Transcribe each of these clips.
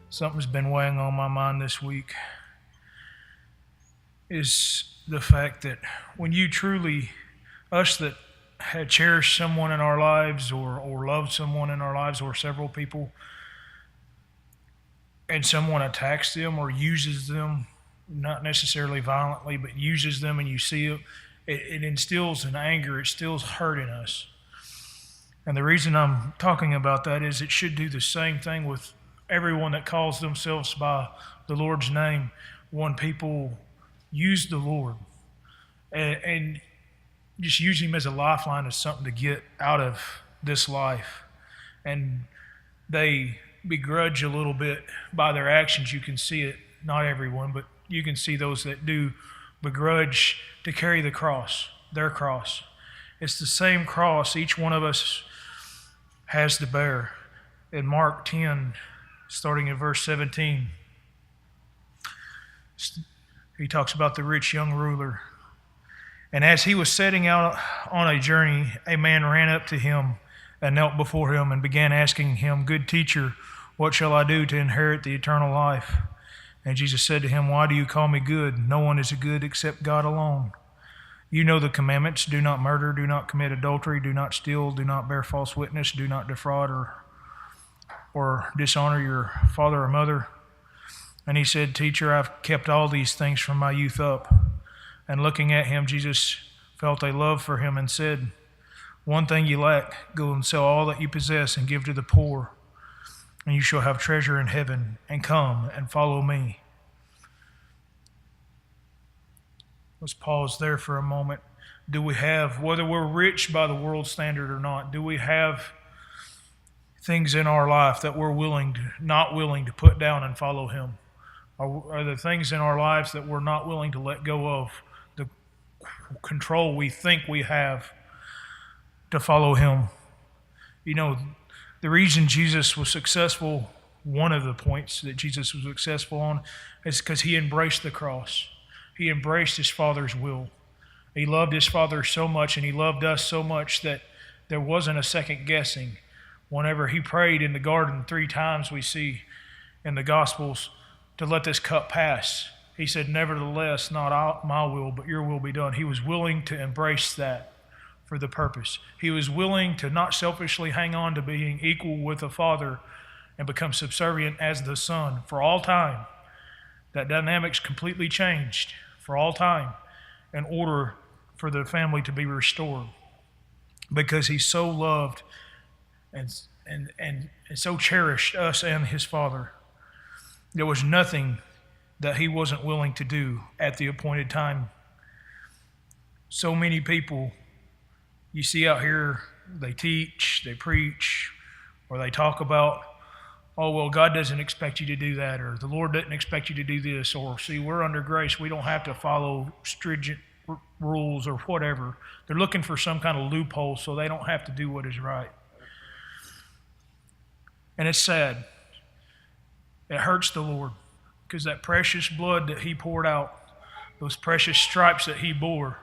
Something's been weighing on my mind this week is the fact that when you truly, us that had cherished someone in our lives or loved someone in our lives or several people, and someone attacks them or uses them, not necessarily violently, but uses them, and you see it instills an anger, it instills hurt in us. And the reason I'm talking about that is it should do the same thing with everyone that calls themselves by the Lord's name. When people use the Lord and just use Him as a lifeline, as something to get out of this life, and they begrudge a little bit by their actions. You can see it, not everyone, but you can see those that do begrudge to carry the cross, their cross. It's the same cross each one of us has to bear. In Mark 10, starting in verse 17, he talks about the rich young ruler. And as he was setting out on a journey, a man ran up to him and knelt before him and began asking him, "Good teacher, what shall I do to inherit the eternal life?" And Jesus said to him, "Why do you call me good? No one is good except God alone. You know the commandments: do not murder, do not commit adultery, do not steal, do not bear false witness, do not defraud or dishonor your father or mother." And he said, "Teacher, I've kept all these things from my youth up." And looking at him, Jesus felt a love for him and said, "One thing you lack: go and sell all that you possess and give to the poor, and you shall have treasure in heaven. And come and follow me." Let's pause there for a moment. Do we have, whether we're rich by the world standard or not, do we have things in our life that we're not willing to put down and follow Him? Are there things in our lives that we're not willing to let go of, the control we think we have to follow Him? The reason Jesus was successful, one of the points that Jesus was successful on, is because He embraced the cross. He embraced His Father's will. He loved His Father so much, and He loved us so much that there wasn't a second guessing. Whenever He prayed in the garden 3 times, we see in the Gospels, to let this cup pass, He said, "Nevertheless, not my will, but your will be done." He was willing to embrace that for the purpose. He was willing to not selfishly hang on to being equal with the Father and become subservient as the Son for all time. That dynamic's completely changed for all time in order for the family to be restored, because He so loved and so cherished us and His Father. There was nothing that He wasn't willing to do at the appointed time. So many people you see out here, they teach, they preach, or they talk about, "Oh, well, God doesn't expect you to do that," or "The Lord doesn't expect you to do this," or "See, we're under grace, we don't have to follow stringent rules," or whatever. They're looking for some kind of loophole so they don't have to do what is right. And it's sad. It hurts the Lord, because that precious blood that He poured out, those precious stripes that He bore,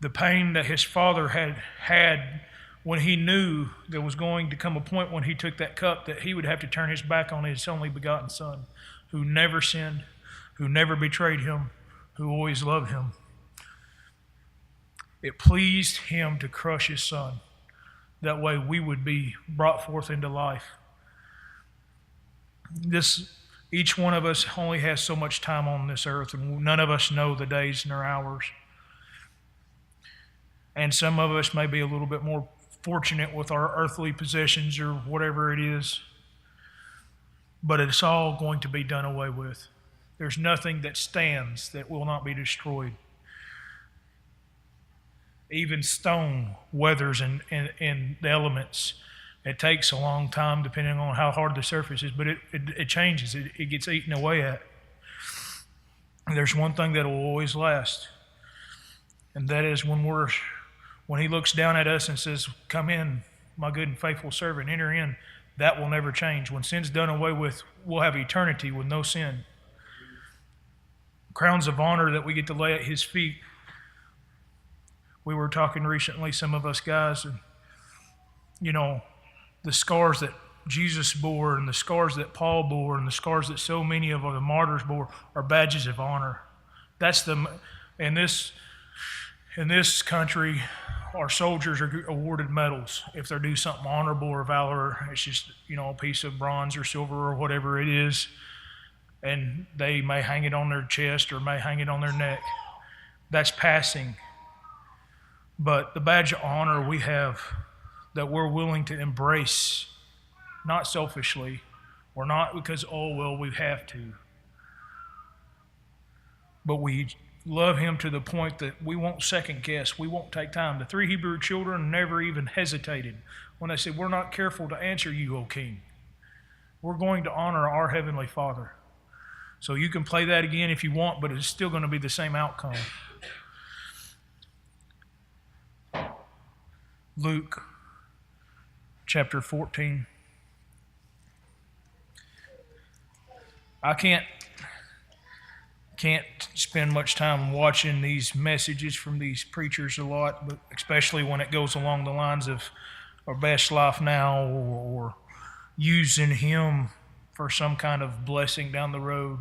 the pain that His Father had when He knew there was going to come a point when He took that cup that He would have to turn His back on His only begotten Son, who never sinned, who never betrayed Him, who always loved Him. It pleased Him to crush His Son. That way we would be brought forth into life. Each one of us only has so much time on this earth, and none of us know the days nor hours. And some of us may be a little bit more fortunate with our earthly possessions or whatever it is, but it's all going to be done away with. There's nothing that stands that will not be destroyed. Even stone weathers in the elements. It takes a long time depending on how hard the surface is, but it changes. It gets eaten away at. There's one thing that will always last, and that is when He looks down at us and says, "Come in, my good and faithful servant, enter in." That will never change. When sin's done away with, we'll have eternity with no sin. Crowns of honor that we get to lay at His feet. We were talking recently, some of us guys, and the scars that Jesus bore and the scars that Paul bore and the scars that so many of the martyrs bore are badges of honor. That's in this country, our soldiers are awarded medals if they do something honorable or valor. It's just, a piece of bronze or silver or whatever it is, and they may hang it on their chest or may hang it on their neck. That's passing. But the badge of honor we have that we're willing to embrace, not selfishly, or not because, we have to, but we love him to the point that we won't second guess. We won't take time. The 3 Hebrew children never even hesitated when they said, "We're not careful to answer you, O King. We're going to honor our Heavenly Father." So you can play that again if you want, but it's still going to be the same outcome. Luke chapter 14. I can't spend much time watching these messages from these preachers a lot, but especially when it goes along the lines of our best life now or using him for some kind of blessing down the road.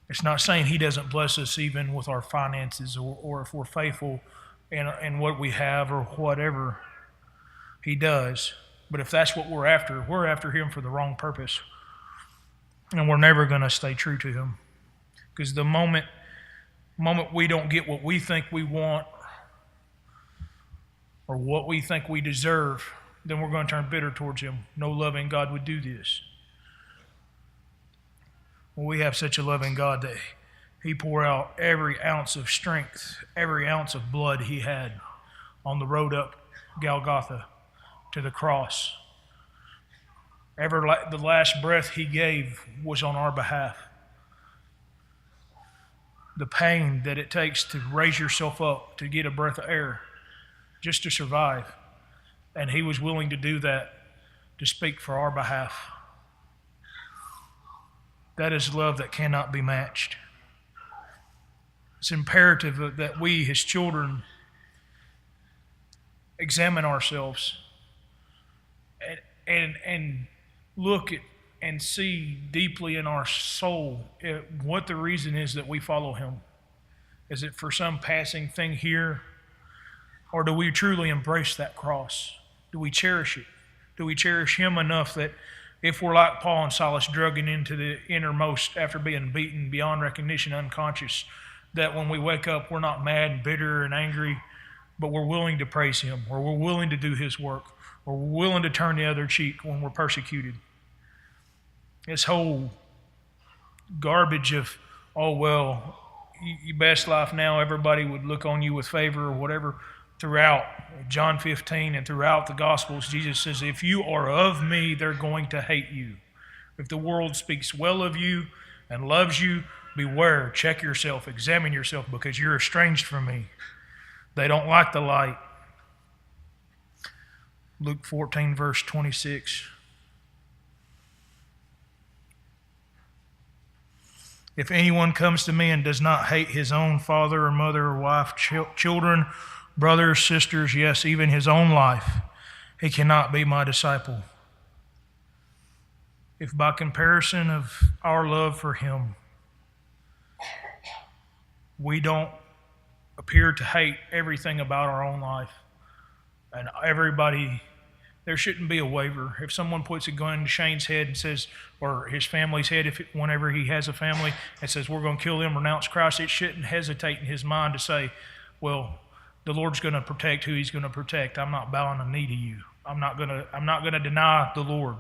It's not saying he doesn't bless us even with our finances or if we're faithful in what we have or whatever. He does. But if that's what we're after him for the wrong purpose. And we're never going to stay true to him. Because the moment we don't get what we think we want or what we think we deserve, then we're going to turn bitter towards him. No loving God would do this. Well, we have such a loving God that he poured out every ounce of strength, every ounce of blood he had on the road up Golgotha to the cross. The last breath he gave was on our behalf. The pain that it takes to raise yourself up to get a breath of air just to survive. And he was willing to do that to speak for our behalf. That is love that cannot be matched. It's imperative that we, his children, examine ourselves and look at and see deeply in our soul what the reason is that we follow him. Is it for some passing thing here? Or do we truly embrace that cross? Do we cherish it? Do we cherish him enough that if we're like Paul and Silas, drugging into the innermost after being beaten beyond recognition, unconscious, that when we wake up, we're not mad and bitter and angry, but we're willing to praise him, or we're willing to do his work, or we're willing to turn the other cheek when we're persecuted. This whole garbage of, your best life now, everybody would look on you with favor or whatever. Throughout John 15 and throughout the Gospels, Jesus says, if you are of me, they're going to hate you. If the world speaks well of you and loves you, beware, check yourself, examine yourself, because you're estranged from me. They don't like the light. Luke 14, verse 26. If anyone comes to me and does not hate his own father or mother or wife, children, brothers, sisters, yes, even his own life, he cannot be my disciple. If by comparison of our love for him, we don't appear to hate everything about our own life and everybody, there shouldn't be a waiver. If someone puts a gun to Shane's head and says, or his family's head, whenever he has a family, and says, we're going to kill them, renounce Christ, it shouldn't hesitate in his mind to say, well, the Lord's going to protect who he's going to protect. I'm not bowing a knee to you. I'm not going to deny the Lord.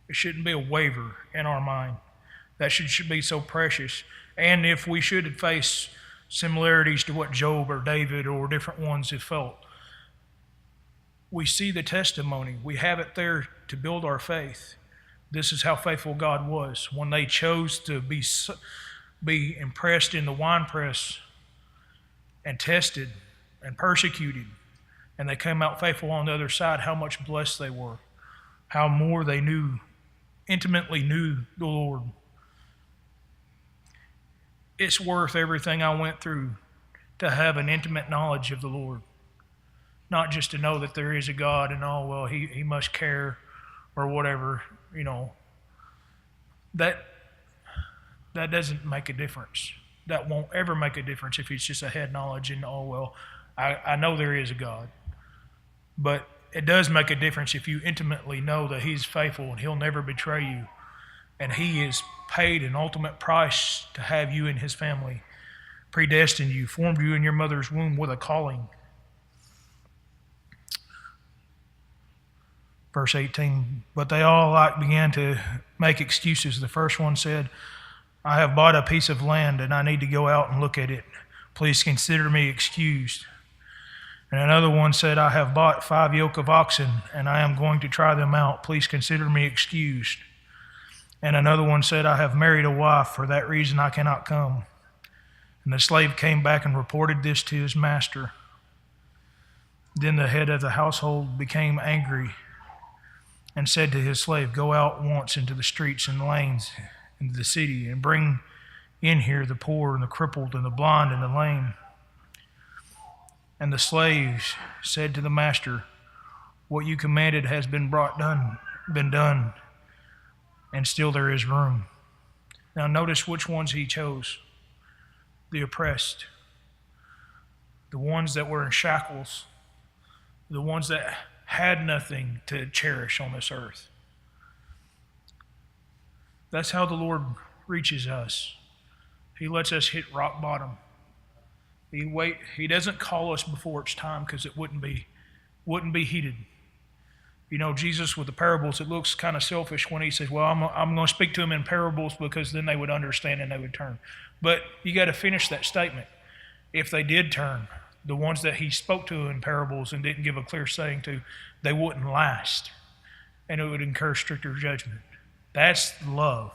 It shouldn't be a waiver in our mind. That should be so precious. And if we should face similarities to what Job or David or different ones have felt, we see the testimony. We have it there to build our faith. This is how faithful God was. When they chose to be impressed in the winepress and tested and persecuted, and they came out faithful on the other side, how much blessed they were, how more they intimately knew the Lord. It's worth everything I went through to have an intimate knowledge of the Lord. not just to know that there is a God and, oh, well, he must care or whatever, that doesn't make a difference. That won't ever make a difference if it's just a head knowledge and, oh, well, I know there is a God. But it does make a difference if you intimately know that he's faithful and he'll never betray you. And he has paid an ultimate price to have you in his family, predestined you, formed you in your mother's womb with a calling. Verse 18, but they all began to make excuses. The first one said, I have bought a piece of land and I need to go out and look at it. Please consider me excused. And another one said, I have bought 5 yoke of oxen and I am going to try them out. Please consider me excused. And another one said, I have married a wife. For that reason I cannot come. And the slave came back and reported this to his master. Then the head of the household became angry and said to his slave, go out once into the streets and lanes into the city and bring in here the poor and the crippled and the blind and the lame. And the slaves said to the master, what you commanded has been done, and still there is room. Now notice which ones he chose. The oppressed, the ones that were in shackles, the ones that had nothing to cherish on this earth. That's how the Lord reaches us. He lets us hit rock bottom. He doesn't call us before it's time because it wouldn't be heated. Jesus with the parables, it looks kind of selfish when he says, well, I'm going to speak to them in parables because then they would understand and they would turn. But you got to finish that statement. If they did turn, the ones that he spoke to in parables and didn't give a clear saying to, they wouldn't last. And it would incur stricter judgment. That's love.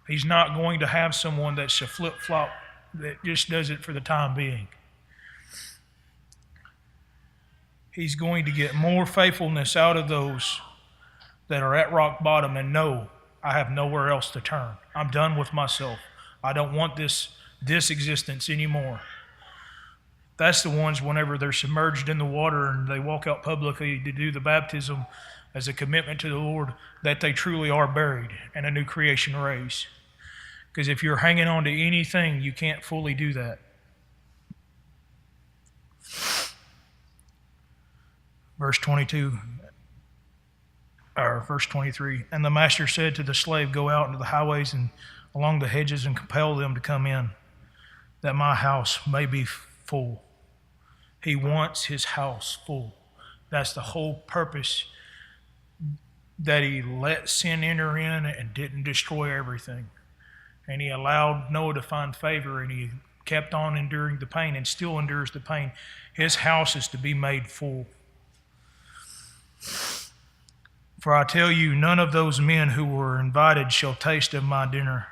He's not going to have someone that's a flip-flop that just does it for the time being. He's going to get more faithfulness out of those that are at rock bottom and know I have nowhere else to turn. I'm done with myself. I don't want this existence anymore. That's the ones whenever they're submerged in the water and they walk out publicly to do the baptism as a commitment to the Lord, that they truly are buried and a new creation raised. Because if you're hanging on to anything, you can't fully do that. Verse 22, or verse 23, and the master said to the slave, go out into the highways and along the hedges and compel them to come in, that my house may be full. He wants his house full. That's the whole purpose, that he let sin enter in and didn't destroy everything. And he allowed Noah to find favor, and he kept on enduring the pain and still endures the pain. His house is to be made full. For I tell you, none of those men who were invited shall taste of my dinner.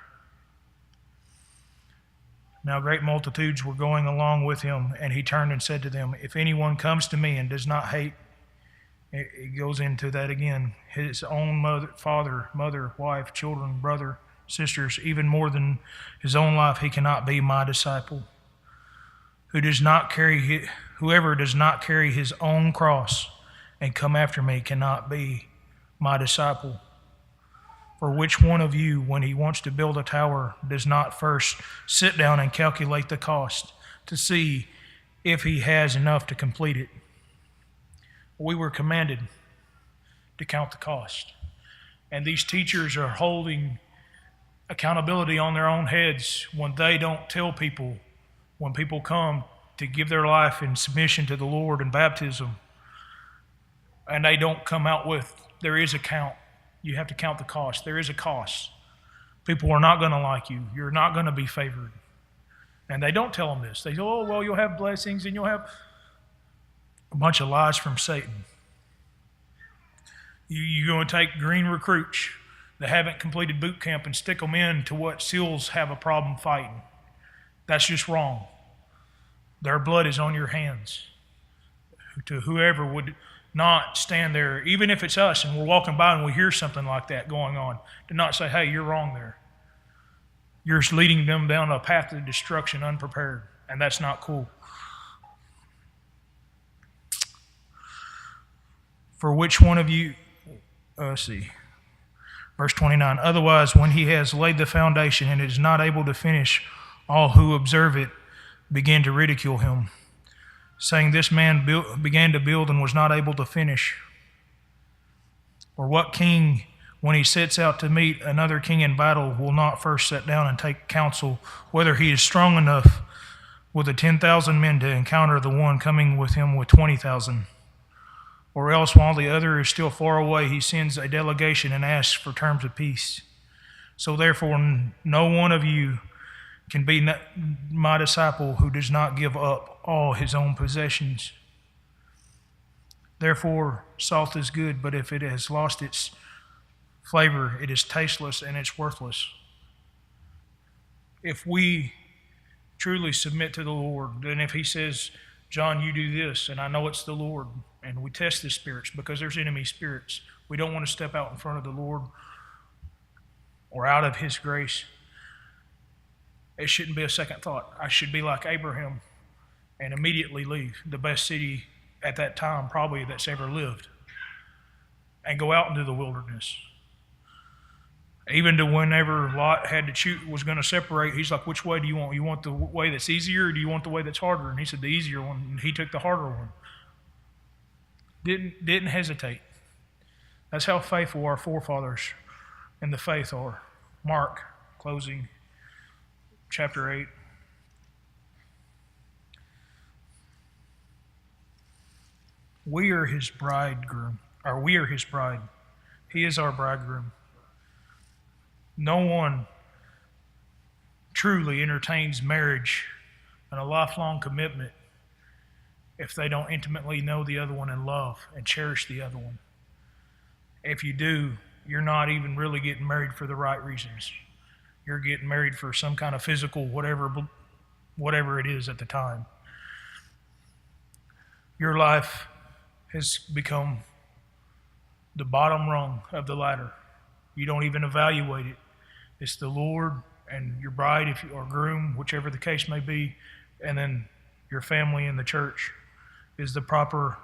Now great multitudes were going along with him, and he turned and said to them, if anyone comes to me and does not hate, it goes into that again, his own father, mother, wife, children, brother, sisters, even more than his own life, he cannot be my disciple. Whoever does not carry his own cross and come after me cannot be my disciple. For which one of you, when he wants to build a tower, does not first sit down and calculate the cost to see if he has enough to complete it? We were commanded to count the cost. And these teachers are holding accountability on their own heads when they don't tell people, when people come to give their life in submission to the Lord in baptism, and they don't come out with, there is a count. You have to count the cost. There is a cost. People are not going to like you. You're not going to be favored. And they don't tell them this. They say, oh, well, you'll have blessings and you'll have a bunch of lies from Satan. You're going to take green recruits that haven't completed boot camp and stick them in to what SEALs have a problem fighting. That's just wrong. Their blood is on your hands. To whoever would not stand there, even if it's us and we're walking by and we hear something like that going on, to not say, hey, you're wrong there. You're leading them down a path of destruction unprepared, and that's not cool. For which one of you, let's see, verse 29, otherwise when he has laid the foundation and is not able to finish, all who observe it begin to ridicule him, saying, this man began to build and was not able to finish. Or what king, when he sets out to meet another king in battle, will not first sit down and take counsel whether he is strong enough with the 10,000 men to encounter the one coming with him with 20,000? Or else, while the other is still far away, he sends a delegation and asks for terms of peace. So therefore, no one of you can be my disciple who does not give up all his own possessions. Therefore, salt is good, but if it has lost its flavor, it is tasteless and it's worthless. If we truly submit to the Lord, then if he says, John, you do this, and I know it's the Lord, and we test the spirits because there's enemy spirits. We don't want to step out in front of the Lord or out of his grace. It shouldn't be a second thought. I should be like Abraham and immediately leave the best city at that time probably that's ever lived and go out into the wilderness. Even to whenever Lot had to choose, was going to separate, he's like, which way do you want? You want the way that's easier or do you want the way that's harder? And he said the easier one, and he took the harder one. Didn't hesitate. That's how faithful our forefathers in the faith are. Mark, closing, chapter 8. We are his bridegroom, or we are his bride. He is our bridegroom. No one truly entertains marriage and a lifelong commitment if they don't intimately know the other one and love and cherish the other one. If you do, you're not even really getting married for the right reasons. You're getting married for some kind of physical whatever it is at the time. Your life has become the bottom rung of the ladder. You don't even evaluate it. It's the Lord and your bride, if you, or groom, whichever the case may be, and then your family and the church is the proper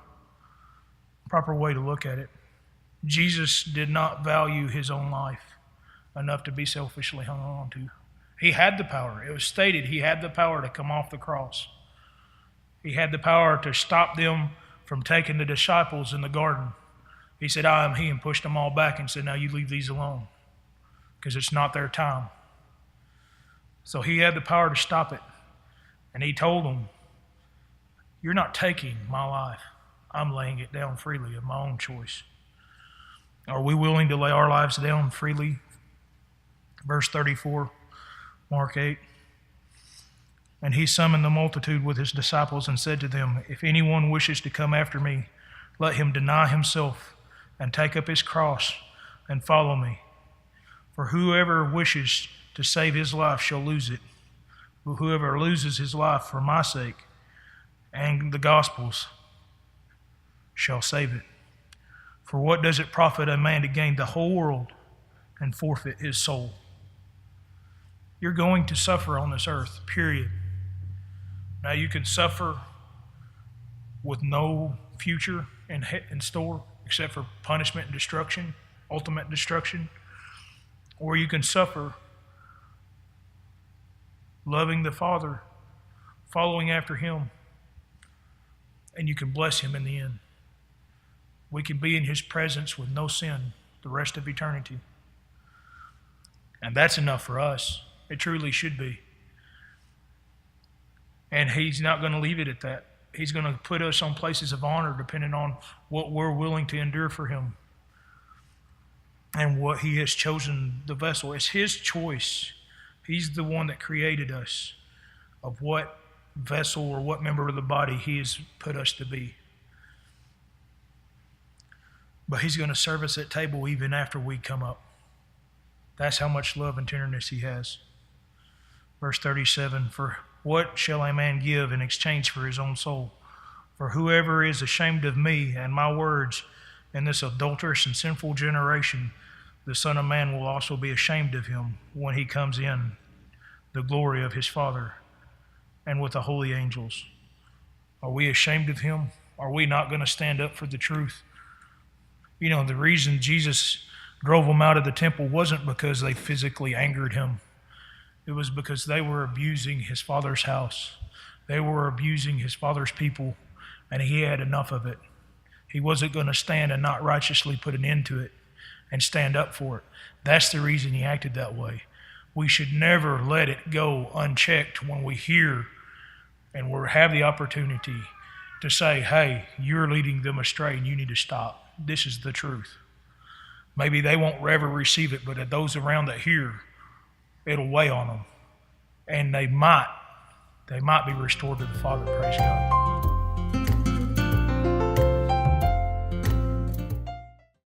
way to look at it. Jesus did not value his own life enough to be selfishly hung on to. He had the power. It was stated he had the power to come off the cross. He had the power to stop them from taking the disciples in the garden. He said, I am he, and pushed them all back and said, now you leave these alone because it's not their time. So he had the power to stop it. And he told them, you're not taking my life. I'm laying it down freely of my own choice. Are we willing to lay our lives down freely? Verse 34, Mark 8. And he summoned the multitude with his disciples and said to them, if anyone wishes to come after me, let him deny himself and take up his cross and follow me. For whoever wishes to save his life shall lose it. But whoever loses his life for my sake and the gospel's shall save it. For what does it profit a man to gain the whole world and forfeit his soul? You're going to suffer on this earth, period. Now you can suffer with no future in store except for punishment and destruction, ultimate destruction. Or you can suffer loving the Father, following after him, and you can bless him in the end. We can be in his presence with no sin the rest of eternity. And that's enough for us. It truly should be. And he's not going to leave it at that. He's going to put us on places of honor depending on what we're willing to endure for him and what he has chosen the vessel. It's his choice. He's the one that created us of what vessel or what member of the body he has put us to be. But he's going to serve us at table even after we come up. That's how much love and tenderness he has. Verse 37, for what shall a man give in exchange for his own soul? For whoever is ashamed of me and my words in this adulterous and sinful generation, the Son of Man will also be ashamed of him when he comes in the glory of his Father and with the holy angels. Are we ashamed of him? Are we not going to stand up for the truth? The reason Jesus drove them out of the temple wasn't because they physically angered him. It was because they were abusing his father's house. They were abusing his father's people, and he had enough of it. He wasn't going to stand and not righteously put an end to it and stand up for it. That's the reason he acted that way. We should never let it go unchecked when we hear and we have the opportunity to say, hey, you're leading them astray and you need to stop. This is the truth. Maybe they won't ever receive it, but those around that hear, it'll weigh on them. And they might be restored to the Father. Praise God.